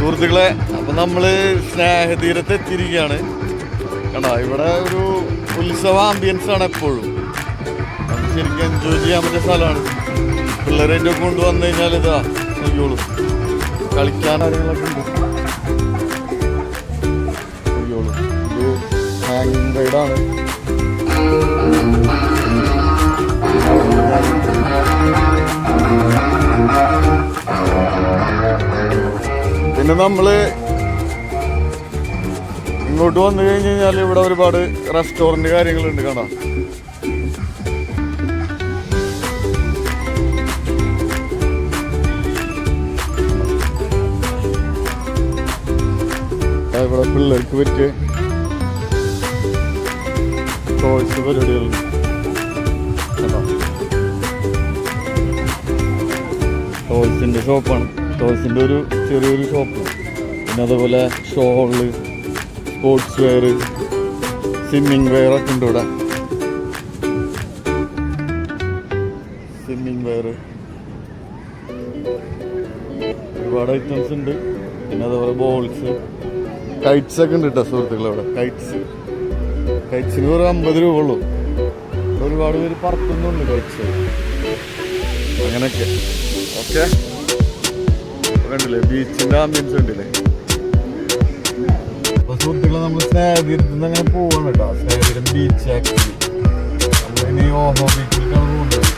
സുഹൃത്തുക്കളെ, അപ്പൊ നമ്മള് സ്നേഹതീരത്ത് എത്തിയിരിക്കുകയാണ്. കണ്ടോ, ഇവിടെ ഒരു ഉത്സവ ആംബിയൻസ് ആണ് എപ്പോഴും. നമുക്ക് ശരിക്കും എൻജോയ് ചെയ്യാൻ പറ്റിയ സ്ഥലമാണ്. പിള്ളേരെ ഒക്കെ കൊണ്ടുവന്നു കഴിഞ്ഞാൽ ഇതാ നോക്കിയോളൂ, കളിക്കാൻ കാര്യങ്ങളൊക്കെ ഉണ്ട്. നോക്കിയോളൂ, ഇത് ഹാങ്ങിങ് റൈഡാണ്. പിന്നെ നമ്മള് ഇങ്ങോട്ട് വന്നു കഴിഞ്ഞ് കഴിഞ്ഞാൽ ഇവിടെ ഒരുപാട് റെസ്റ്റോറൻറ്റ് കാര്യങ്ങളുണ്ട്. കാണാം, ഇവിടെ പിള്ളേർക്ക് പറ്റിയ ടോയ്സ് പരിപാടികളുണ്ട്. ടോയ്സിൻ്റെ ഷോപ്പാണ്, ടോയ്സിൻ്റെ ഒരു ചെറിയൊരു ഷോപ്പ്. പിന്നെ അതേപോലെ shawl, sports wear, swimming wear ഒക്കെ ഉണ്ട് ഇവിടെ. സ്വിമ്മിങ് വെയർ ഒരുപാട് ഐറ്റംസ് ഉണ്ട്. പിന്നെ അതേപോലെ ബോൾസ്, കൈറ്റ്സ് ഒക്കെ ഉണ്ട് കേട്ടോ സുഹൃത്തുക്കളെ. ഇവിടെ കൈറ്റ്സിന് ഒരു 50 രൂപ ഉള്ളൂ. ഒരുപാട് പേര് പറക്കുന്നുണ്ട് കൈറ്റ്സ്, അങ്ങനെയൊക്കെ. ഓക്കെ, കണ്ടില്ലേ ബീച്ചിൻ്റെ ആംബിയൻസ് ഉണ്ടല്ലേ. അപ്പോൾ സുഹൃത്തുക്കളെ, നമ്മൾ സ്നേഹതീരത്ത് നിന്ന് അങ്ങനെ പോവാണ് കേട്ടോ. സ്നേഹതീരം ബീച്ച്. ആക്ച്വലി നമ്മളിനി ഓഹോ ബീച്ചിലേക്കാണ് പോകുന്നത്.